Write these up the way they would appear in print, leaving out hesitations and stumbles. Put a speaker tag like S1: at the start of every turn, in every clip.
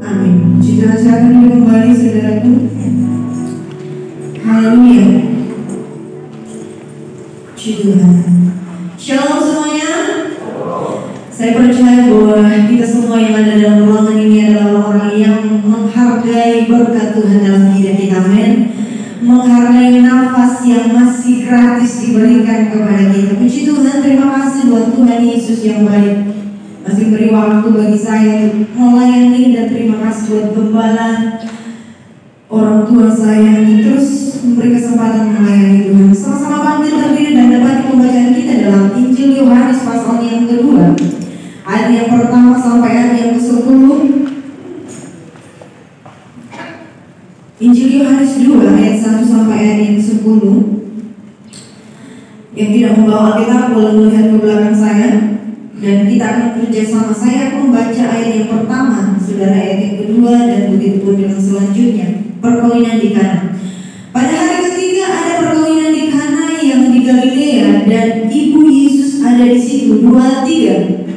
S1: Amin. Puji Tuhan, silakan duduk kembali saudaraku. Haleluya. Puji Tuhan. Shalom semuanya. Saya percaya bahwa kita semua yang ada dalam ruangan ini adalah orang yang menghargai berkat Tuhan dalam hidup kita. Amin. Menghargai nafas yang masih gratis diberikan kepada kita. Puji Tuhan, terima kasih buat Tuhan Yesus yang baik, masih beri waktu bagi saya melayani, dan terima kasih buat gembala orang tua saya yang terus memberi kesempatan melayani Tuhan. Sama-sama bangkit berdiri dan dapat pembacaan kita dalam Injil Yohanes pasal yang kedua, ayat yang pertama sampai ayat yang ke-10. Injil Yohanes 2 ayat 1 sampai ayat yang ke-10. Yang tidak membawa Alkitab boleh melihat ke belakang saya, dan kita akan kerjasama. Saya akan membaca ayat yang pertama, saudara, ayat yang kedua, dan begitu pun dengan selanjutnya. Perkawinan di Kana. Pada hari ketiga ada perkawinan di Kana yang di Galilea, dan ibu Yesus ada di situ. 2, 3.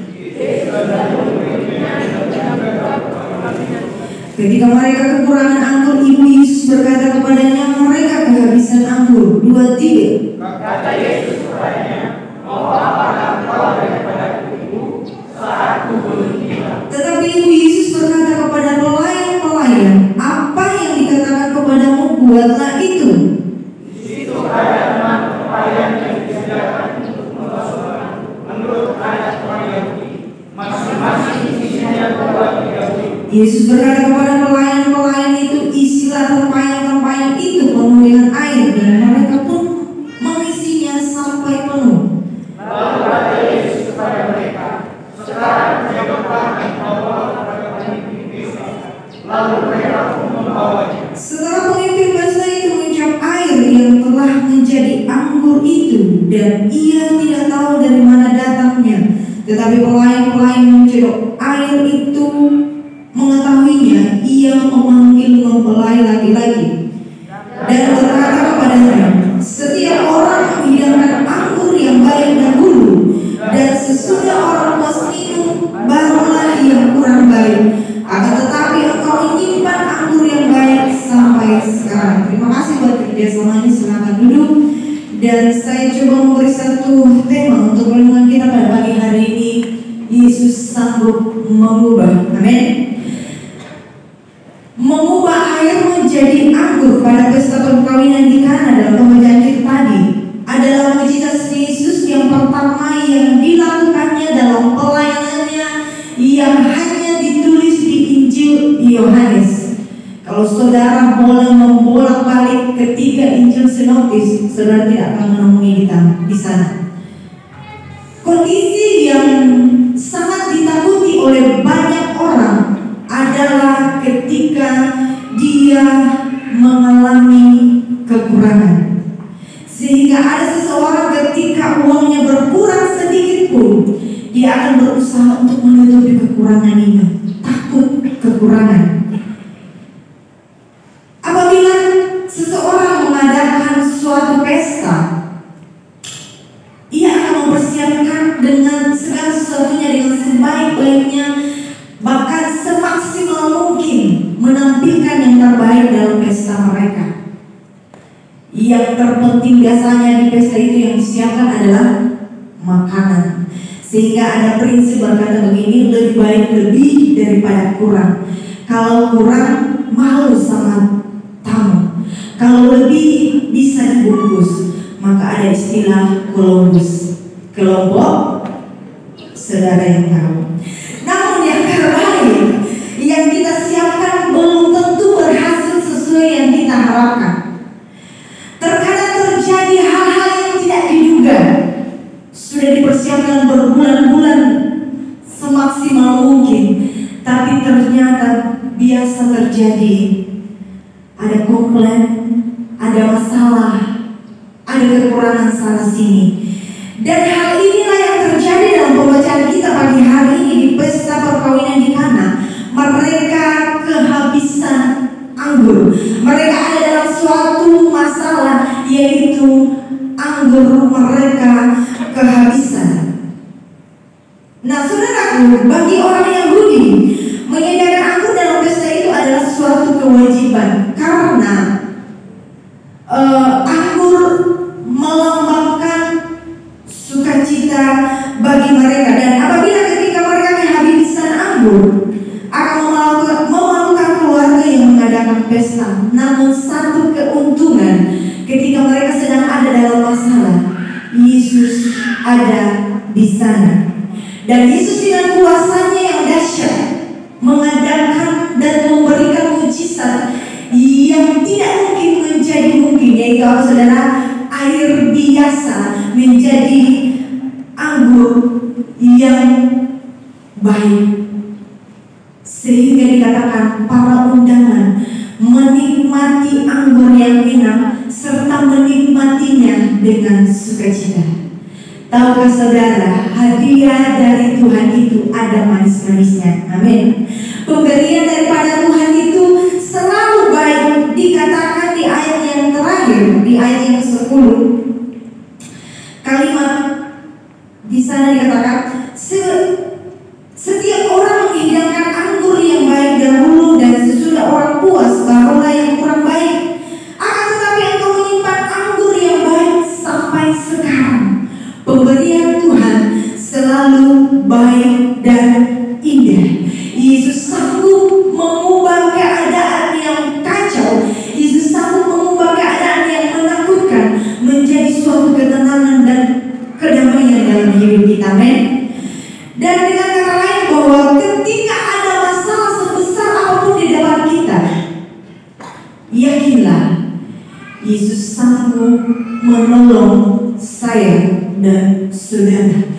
S1: Ketika mereka kekurangan anggur, ibu Yesus berkata kepadanya, mereka kehabisan anggur. 2, 3.
S2: Kata Yesus kepadanya, mau apakah kau daripada ibu saat ku belum tiba?
S1: Tetapi ibu Yesus berkata kepada pelayan-pelayan, apa yang dikatakan kepadamu, buatlah itu.
S2: Di situ ada 6 pelayan yang disediakan untuk membawa menurut adat orang Yahudi, masing-masing isinya 2-3 wih.
S1: Yesus berkata kepada pelayan-pelayan itu, isilah tempayan-tempayan itu penuh dengan air, dan mereka pun mengisinya sampai penuh.
S2: Lalu kata Yesus kepada mereka, sekarang jawablah dan bawa kepada pemimpin pesta. Lalu mereka pun membawanya.
S1: Setelah pemimpin pesta itu mengucap air yang telah menjadi anggur itu, dan ia tidak tahu dari mana datangnya. Tetapi pelayan-pelayan mencedok air itu mengetahuinya, ia memanggil mempelai laki-laki dan berkata kepadanya, setiap orang menghidangkan anggur yang baik dahulu, dan sesudah orang puas minum, barulah yang kurang baik. Akan tetapi engkau menyimpan anggur yang baik sampai sekarang. Terima kasih buat kerjasamanya. Silakan duduk. Dan saya coba memberi satu tema untuk renungan kita pada pagi hari ini. Yesus sanggup mengubah. Amin. Mengubah air menjadi anggur pada pesta perkawinan di Kana dalam pembacaan kita tadi adalah mukjizat Yesus yang pertama yang dilakukannya dalam pelayanannya yang hanya ditulis di Injil Yohanes. Kalau saudara boleh membolak-balik ketiga Injil sinoptis, saudara tidak akan menemui di sana. Kondisi yang sangat ditakuti oleh banyak orang adalah ketika dia mengalami kekurangan, sehingga ada seseorang ketika uangnya berkurang sedikit pun dia akan berusaha untuk menutupi kekurangan itu, takut kekurangan. Apabila seseorang mengadakan suatu pesta, ia akan mempersiapkan dengan segala sesuatunya dengan sebaik-baiknya, bahkan semaksimal mungkin menampilkan yang terbaik dalam pesta mereka. Yang terpenting biasanya di pesta itu yang disiapkan adalah makanan. Sehingga ada prinsip berkata begini, lebih baik lebih daripada kurang. Kalau kurang, malu sama tamu. Kalau lebih, bisa dibungkus. Maka ada istilah Columbus, kelompok saudara yang tahu. Namun yang terbaik yang kita siapkan belum tentu berhasil sesuai yang kita harapkan. Terkadang terjadi hal-hal yang tidak diduga. Sudah dipersiapkan berbulan-bulan semaksimal mungkin, tapi ternyata biasa terjadi. Ada komplain, ada masalah, ada kekurangan sana sini. Dan hal inilah yang terjadi dalam pembacaan kita pagi hari ini di pesta perkawinan di Kana. Mereka kehabisan anggur. Mereka ada dalam suatu masalah, yaitu anggur mereka kehabisan. Nah, saudaraku, bagi orang Yahudi menyediakan anggur dalam pesta kewajiban karena anggur melambangkan sukacita bagi mereka, dan apabila ketika mereka kehabisan anggur akan memalukan keluarga yang mengadakan pesta. Namun satu keuntungan ketika mereka sedang ada dalam masalah, Yesus ada di sana, dan Yesus dengan kuasanya yang dahsyat mengadakan dan memberikan mujizat yang tidak mungkin menjadi mungkin, yaitu apa saudara? Air biasa menjadi anggur yang baik, sehingga dikatakan para undangan menikmati anggur yang enak serta menikmatinya dengan sukacita. Tahukah saudara, hadiah dari Tuhan itu ada manis-manisnya. Amin. Pemberian daripada Tuhan itu selalu baik. Dikatakan di ayat yang terakhir, di ayat yang ke-10, kalimat di sana dikatakan, setiap orang menghidangkan anggur yang baik dahulu, dan sesudah orang puas barulah yang kurang baik. Akan tetapi engkau menyimpan anggur yang baik sampai sekarang. Pemberian Tuhan selalu baik dan indah. Yesus sanggup mengubah keadaan yang kacau. Yesus sanggup mengubah keadaan yang menakutkan menjadi suatu ketenangan dan kedamaian dalam hidup kita. Amin. Dan dengan kata lain, bahwa ketika ada masalah sebesar apapun di depan kita, yakinlah Yesus sanggup menolong saya dan saudara,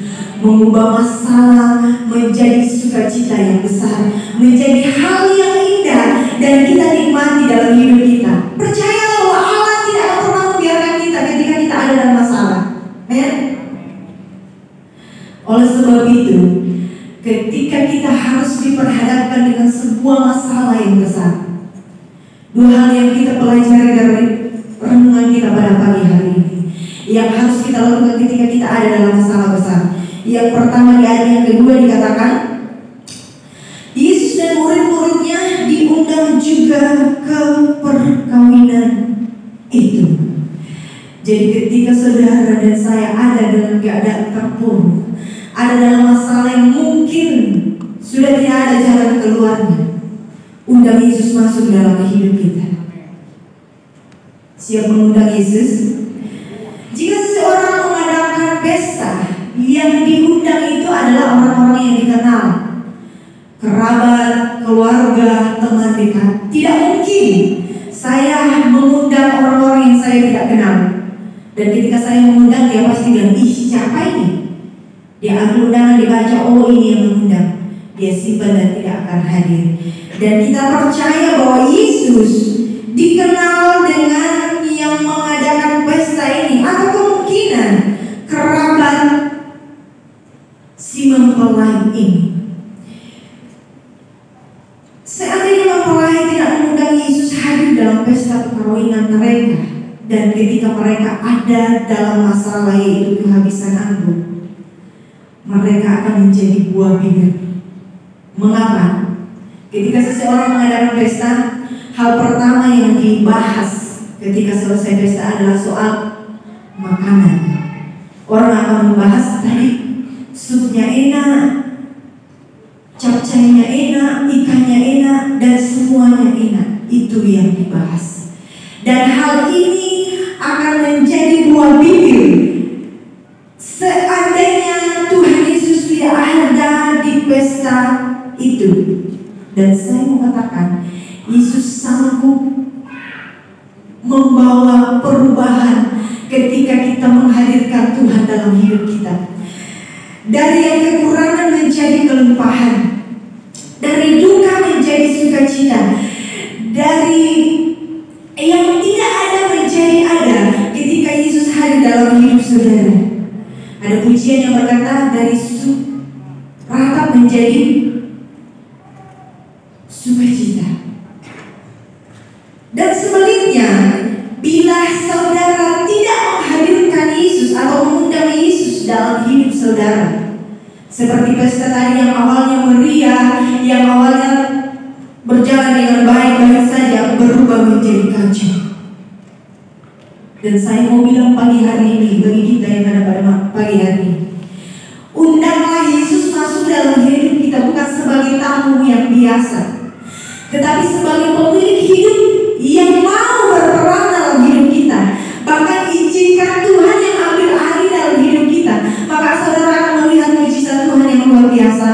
S1: mengubah masalah menjadi sukacita yang besar, menjadi hal yang indah dan kita nikmati dalam hidup kita. Percayalah bahwa Allah tidak akan pernah membiarkan kita ketika kita ada dalam masalah. Oleh sebab itu, ketika kita harus diperhadapkan dengan sebuah masalah yang besar, dua hal yang kita pelajari dari renungan kita pada pagi hari ini, yang harus kita lakukan ketika kita ada dalam masalah besar. Yang pertama, di ayat yang kedua dikatakan, Yesus dan murid-muridnya diundang juga ke perkawinan itu. Jadi ketika saudara dan saya ada dalam keadaan terpuruk, ada dalam masalah yang mungkin sudah tidak ada jalan keluarnya, undang Yesus masuk dalam hidup kita. Siap mengundang Yesus? Jika seseorang mengadakan pesta, yang diundang itu adalah orang-orang yang dikenal, kerabat, keluarga, teman dekat. Tidak mungkin saya mengundang orang-orang yang saya tidak kenal. Dan ketika saya mengundang, dia pasti bilang, ih, siapa ini? Dia ambil undangan, dibaca, oh ini yang mengundang. Dia simpan dan tidak akan hadir. Dan kita percaya bahwa Yesus dikenal dengan yang mengadakan pesta ini, atau kemungkinan kerabat si mempelai ini. Seandainya mempelai tidak mengundang Yesus hadir dalam pesta perkawinan mereka, dan ketika mereka ada dalam masalah yaitu kehabisan anggur, mereka akan menjadi buah bibir. Mengapa? Ketika seseorang mengadakan pesta, hal pertama yang dibahas ketika selesai pesta adalah soal makanan. Orang akan membahas tadi supnya enak, capcaynya enak, ikannya enak, dan semuanya enak. Itu yang dibahas. Dan hal ini akan menjadi buah bibir seandainya Tuhan Yesus tidak ada di pesta itu. Dan saya mengatakan, Yesus sanggup membawa perubahan ketika kita menghadirkan Tuhan dalam hidup kita. Dari yang kekurangan menjadi kelimpahan, dari duka menjadi sukacita, dari yang tidak ada menjadi ada ketika Yesus hadir dalam hidup saudara. Ada pujian yang berkata, dari ratap menjadi sukacita. Dan sebaliknya, bila saudara tidak menghadirkan Yesus atau mengundang Yesus dalam hidup saudara, seperti pesta tadi yang awalnya meriah, yang awalnya berjalan dengan baik-baik saja berubah menjadi kacau. Dan saya mau bilang pagi hari ini bagi kita yang ada pada pagi hari ini, undanglah Yesus masuk dalam hidup kita bukan sebagai tamu yang biasa, tetapi sebagai pemilik hidup yang mau berperan dalam hidup kita. Bahkan izinkan Tuhan yang ambil alih dalam hidup kita, maka saudara akan melihat mujizat Tuhan yang luar biasa.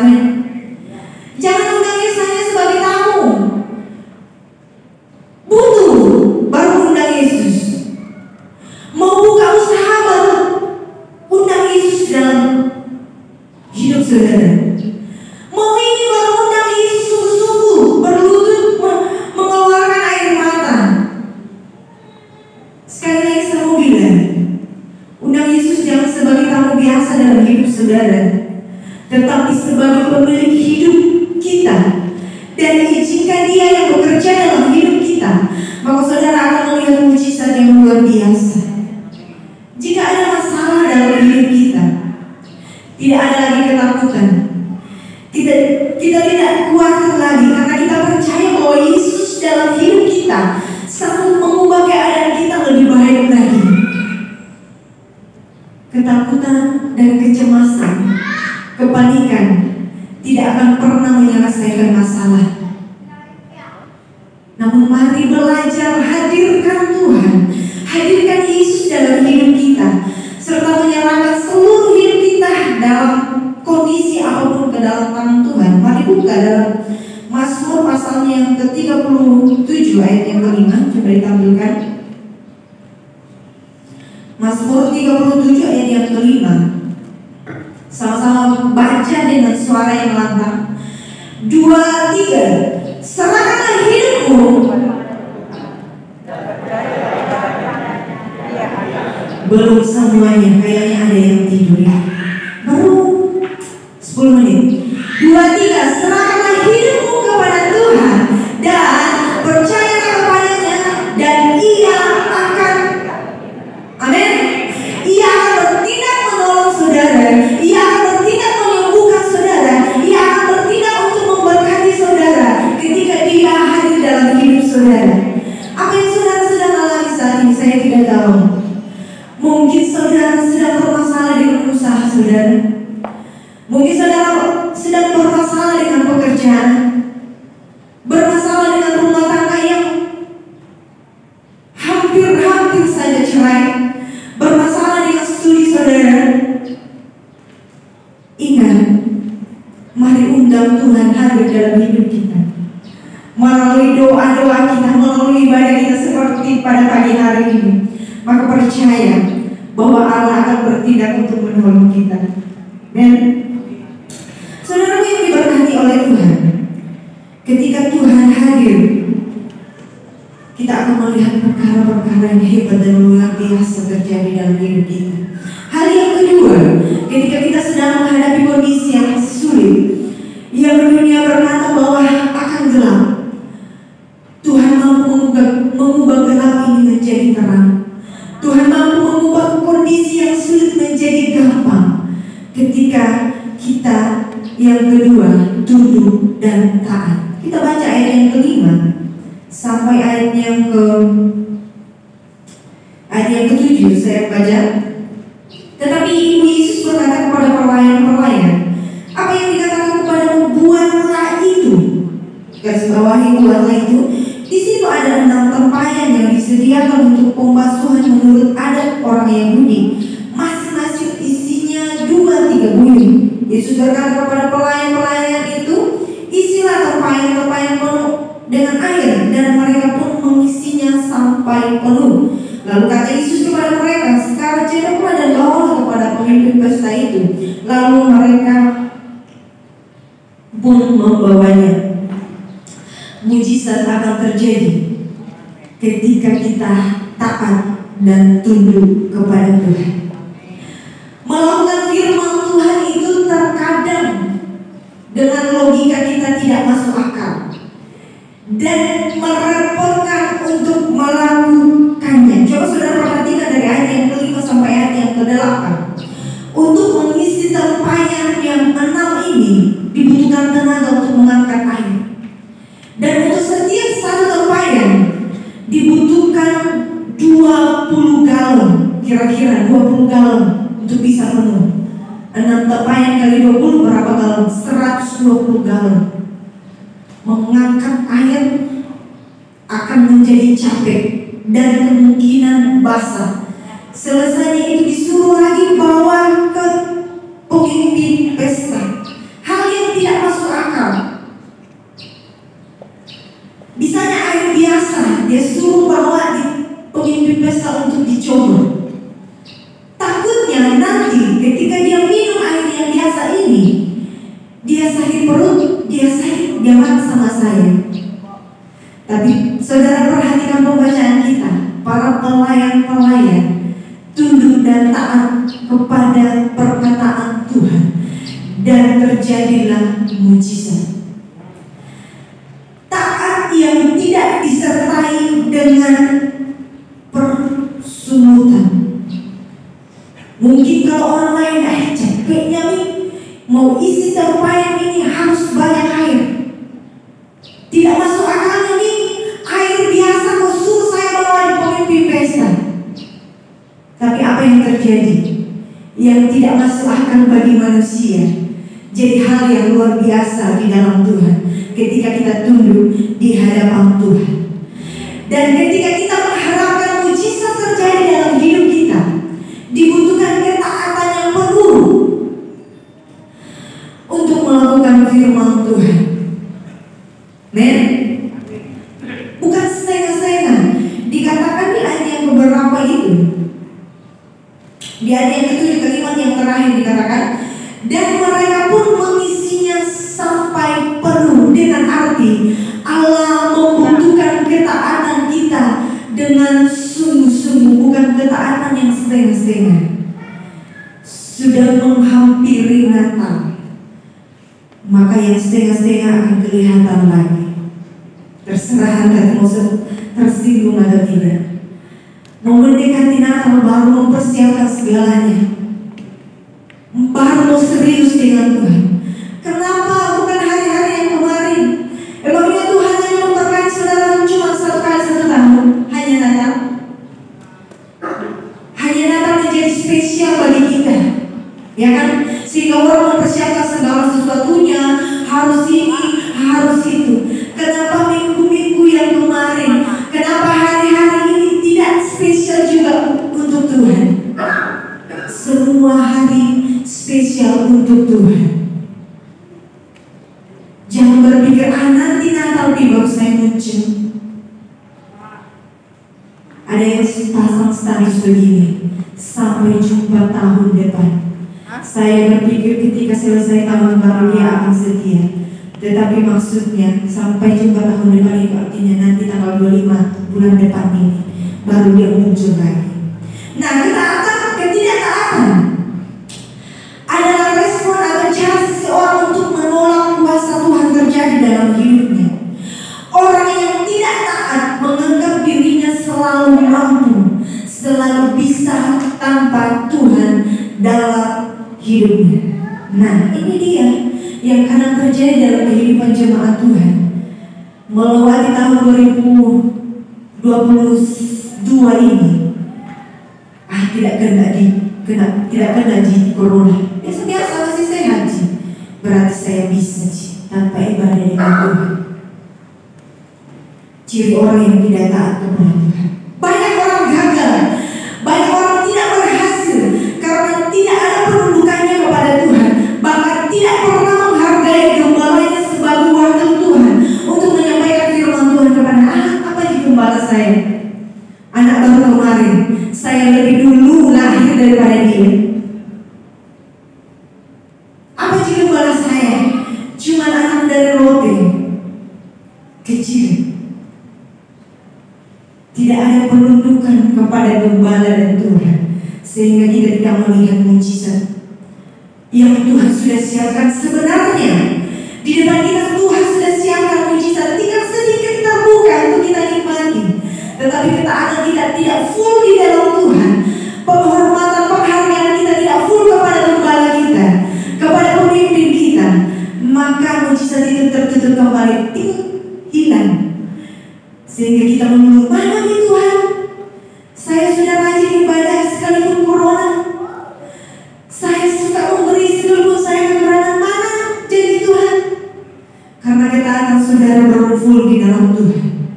S1: Jangan undang Yesus hanya sebagai tamu. Butuh baru undang Yesus. Mau buka usaha baru undang Yesus dalam hidup saudara. Mau ini baru undang Yesus sungguh-sungguh berlutut mengeluarkan air mata. Sekali lagi saya mau bilang, undang Yesus jangan sebagai tamu biasa dalam hidup saudara, tetapi sebagai pemilik hidup kita. Dan izinkan Dia yang bekerja dalam hidup kita, maka saudara akan melihat mujizat yang luar biasa. Jika ada masalah dalam hidup kita, tidak ada lagi ketakutan. Kita tidak khawatir lagi karena kita percaya bahwa Yesus dalam hidup kita sanggup mengubah keadaan kita lebih baik lagi. Ketakutan dan kecemasan, kepanikan tidak akan pernah menyelesaikan masalah. Namun mari belajar hadirkan Tuhan, hadirkan Yesus dalam hidup kita, serta menyerahkan seluruh hidup kita dalam kondisi apapun ke dalam tangan Tuhan. Mari buka dalam Mazmur pasalnya yang ke-37 ayat yang ke-5. Coba ditampilkan. Mazmur 37 ayat yang ke-5. Sama-sama baca dengan suara yang lantang. 2, 3. Serahkanlah hidupmu. Belum semuanya, kayaknya ada yang tidur ya. Baru 10 menit. 2, 3. Serahkanlah hidupmu kepada Tuhan dan percayalah kepadanya, dan Ia akan, amin, Ia akan bertindak menolong saudara. Ia akan bertindak menyembuhkan saudara. Ia akan bertindak untuk memberkati saudara ketika Dia hadir dalam hidup saudara. Apa yang saudara sedang alami saat ini saya tidak tahu. Mungkin saudara sedang bermasalah dengan usaha saudara. Mungkin saudara sedang bermasalah dengan pekerjaan, bermasalah dengan rumah tangga yang hampir saja cerai, bermasalah dengan studi saudara. Ingat, mari undang Tuhan hadir dalam hidup kita. Melalui doa-doa kita, melalui ibadah kita seperti pada pagi hari ini, maka percaya bahwa Allah akan bertindak untuk menolong kita. Dan saudara yang diberkati oleh Tuhan, ketika Tuhan hadir, kita akan melihat perkara-perkara yang hebat dan luar biasa terjadi dalam hidup kita. Hal yang kedua, ketika kita sedang menghadapi kondisi yang sulit, yang dunia berkata bahwa akan gelap, Tuhan mampu mengubah gelap ini menjadi terang. Tuhan mampu mengubah kondisi yang sulit menjadi gampang ketika kita yang kedua tunduk dan taat. Kita baca ayat yang ke-5 sampai ayat yang ke-7 saya baca. Tetapi Ibu Yesus berkata kepada pelayan-pelayan, apa yang dikatakan kepadamu, buatlah itu. Garis bawahi, buatlah itu. Di situ ada 6 tempayan yang disediakan untuk pembasuhan menurut adat orang Yahudi. Masing-masing isinya 2-3 buyung. Yesus berkata kepada pelayan-pelayan itu, isilah tempayan-tempayan penuh dengan air, dan mereka pun mengisinya sampai penuh. Lalu kata Yesus kepada mereka, sekarang cedoklah dan bawalah kepada pemimpin pesta itu. Lalu mereka pun membawanya. Mujizat akan terjadi ketika kita taat dan tunduk kepada Tuhan. Melakukan firman Tuhan itu terkadang dengan logika kita tidak masuk akal dan merepotkan untuk melakukannya. Coba saudara perhatikan dari ayat yang ke-5 sampai ayat yang ke-8. Untuk mengisi tempayan yang 6 ini dibutuhkan tenaga untuk mengangkat air. Dan airnya 20 galon untuk bisa penuh. 6 tepayan kali 20 berapa galon? 120 galon. Mengangkat air akan menjadi capek dan kemungkinan basah. Selesainya itu disuruh lagi bawa ke pemimpin pesta. Hal yang tidak masuk akal. Bisanya air biasa dia suruh bawa di pemimpin pesta untuk dicoba. Takutnya nanti ketika dia minum air yang biasa ini, dia sakit perut, dia marah sama saya. Tapi saudara perhatikan pembacaan kita. Para pelayan-pelayan tunduk dan taat kepada perkataan Tuhan, dan terjadilah mujizat. Taat yang tidak disertai dengan persungutan. Mungkin kalau orang lain capeknya nih, mau isi tempayan ini harus banyak air. Tidak masuk akalnya nih, air biasa kok suruh saya bawa di pemimpin pesta. Tapi apa yang terjadi? Yang tidak masuk akal bagi manusia jadi hal yang luar biasa di dalam Tuhan ketika kita tunduk di hadapan Tuhan. Dan ketika kita mengharapkan mujizat terjadi dalam hidup kita, dibutuhkan ketaatan yang penuh untuk melakukan firman Tuhan. Men, bukan setengah-setengah. Dikatakan di ayat yang beberapa itu, di ayat yang ke-7 kalimat yang terakhir dikatakan, dan mereka pun mengisinya sampai penuh. Dengan arti Allah membutuhkan ketaatan kita dengan sungguh-sungguh, bukan ketaatan yang setengah-setengah. Sudah menghampiri Natal, maka yang setengah-setengah akan kelihatan lagi. Terserah Anda mau tersinggung atau tidak. Mau mendekati Natal baru mempersiapkan segalanya, baru mau serius dengan Tuhan. Kenapa bukan hari-hari yang kemarin? Emangnya Tuhan hanya memberkati saudara cuma 1 kali 1 tahun? Hanya Natal? Hanya Natal menjadi spesial bagi kita, ya kan? Sehingga orang mempersiapkan segala sesuatunya, harus ini, harus itu. Kenapa minggu-minggu yang kemarin? Kenapa hari-hari ini tidak spesial juga untuk Tuhan? Semua hari spesial untuk Tuhan. Jangan berpikir, nanti Natal baru saya muncul. Ada yang pasang status begini, sampai jumpa tahun depan. Saya berpikir ketika selesai tahun baru dia akan setia. Tetapi maksudnya sampai jumpa tahun depan itu artinya nanti tanggal 25 bulan depan ini baru dia muncul lagi. Nah, ketidaktaatan adalah respon atau cara seseorang untuk menolak kuasa Tuhan terjadi dalam hidupnya. Orang yang tidak taat menganggap dirinya selalu mampu, selalu bisa tanpa Tuhan dalam hidupnya. Nah, ini dia yang kadang terjadi dalam kehidupan jemaat Tuhan. Melewati tahun 2022 ini, tidak kena di corona. Biasa masih sehat sih. Berarti saya bisa sih tanpa ibadah dengan Tuhan. Ciri orang yang tidak taat kepada Tuhan. Banyak orang gagal, banyak orang tidak berhasil karena tidak ada penundukannya kepada Tuhan, bahkan tidak pernah menghargai gembalanya sebagai wakil Tuhan untuk menyampaikan firman Tuhan kepada apa di gembala saya. Anak baru kemarin, saya lebih dulu lahir daripada dia. Apa di gembala saya? Cuma anak dari roti kecil. Tidak ada penundukan kepada gembala dan Tuhan, sehingga kita tidak melihat mujizat yang Tuhan sudah siapkan. Sebenarnya di depan kita Tuhan sudah siapkan mujizat, tinggal sedikit terbuka untuk kita nikmati. Tetapi ketaatan kita tidak full di dalam Tuhan, penghormatan penghargaan kita tidak full kepada gembala kita, kepada pemimpin kita, maka mujizat itu tertutup kembali, hilang. Sehingga kita mengeluh, mana nih Tuhan? Saya sudah rajin ibadah sekalipun corona saat saudara berkumpul di dalam Tuhan,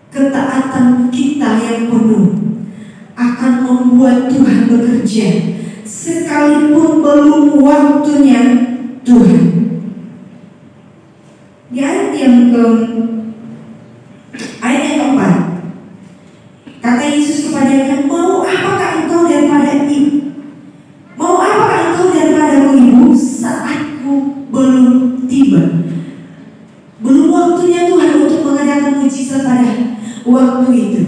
S1: ketaatan kita yang penuh akan membuat Tuhan bekerja sekalipun belum waktunya Tuhan. Di ayat yang keempat, kata Yesus kepadanya, mau apakah engkau daripada ibu? Mau apakah engkau daripadaku ibu? Saatku belum tiba. Belum waktunya Tuhan untuk mengadakan mujizat pada waktu itu.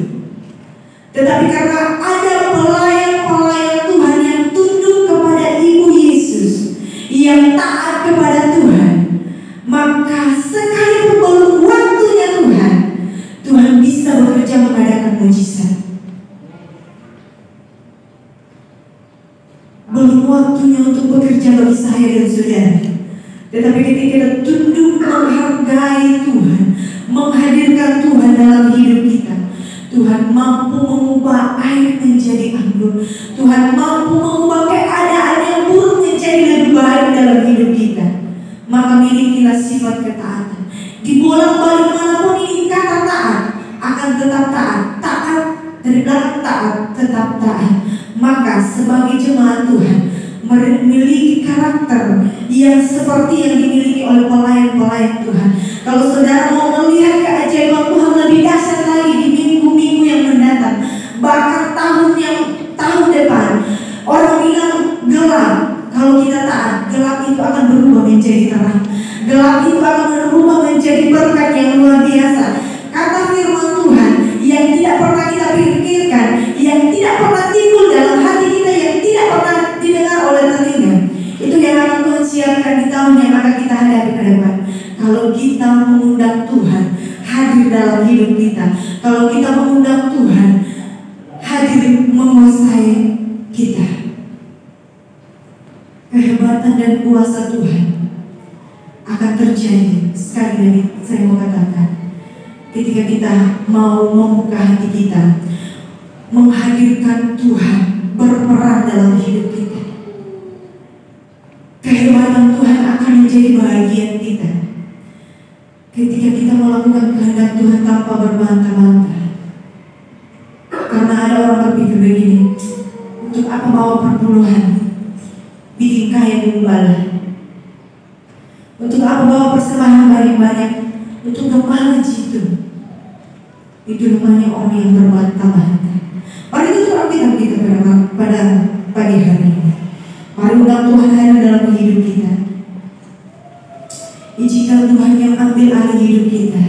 S1: Tetapi karena ada pelayan-pelayan Tuhan yang tunduk kepada Ibu Yesus, yang taat kepada Tuhan, maka sekalipun belum waktunya Tuhan, Tuhan bisa bekerja mengadakan mujizat. Belum waktunya untuk bekerja bagi saya dan saudara, tetapi ketika kita tunduk menghargai Tuhan, menghadirkan Tuhan dalam hidup kita, Tuhan mampu mengubah air menjadi anggur. Tuhan mampu mengubah keadaan yang buruk menjadi lebih baik dalam hidup kita. Maka milikilah sifat ketaatan. Di bolak-balik manapun ini kata taat akan tetap taat. Taat dari belakang taat tetap taat. Maka sebagai jemaat Tuhan memiliki karakter yang seperti yang dimiliki oleh pelayan-pelayan Tuhan. Kalau saudara mau melihat keajaiban Tuhan lebih dahsyat lagi di minggu-minggu yang mendatang, bahkan tahun depan, orang bilang gelap. Kalau kita taat, gelap itu akan berubah menjadi terang. Gelap itu akan berubah menjadi berkat yang luar biasa. Kata firman Tuhan yang tidak pernah kita pikirkan, yang tidak pernah timbul dalam hati kita, yang tidak pernah didengar oleh telinga, itu yang akan Tuhan siapkan di tahun yang akan kita hadapi ke depan. Kalau kita mengundang Tuhan hadir dalam hidup kita, kalau kita mengundang Tuhan hadir menguasai kita, kehebatan dan kuasa Tuhan akan terjadi. Sekali lagi saya mau katakan, ketika kita mau membuka hati kita, menghadirkan Tuhan berperan dalam hidup kita, kehebatan Tuhan akan menjadi bahagian kita. Ketika kita melakukan kehendak Tuhan tanpa berbantah-bantah. Karena ada orang berpikir begini, untuk apa bawa perpuluhan, bikin kaya gembala, untuk apa bawa persembahan banyak-banyak, untuk kemana itu? Itu namanya orang yang berbantah-bantah. Mari tutup Alkitab kita pada pagi hari ini. Mari undang Tuhan hadir dalam hidup kita. Izinkan Tuhan yang ambil alih hidup kita.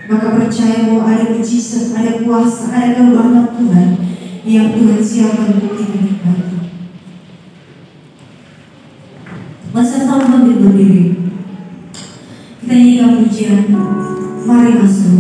S1: Maka percaya bahwa ada mujizat, ada kuasa, ada kebenaran Tuhan yang Tuhan siapkan untuk kita nikmati. Masa sama berdiri, kita nyanyikan pujian, mari masuk.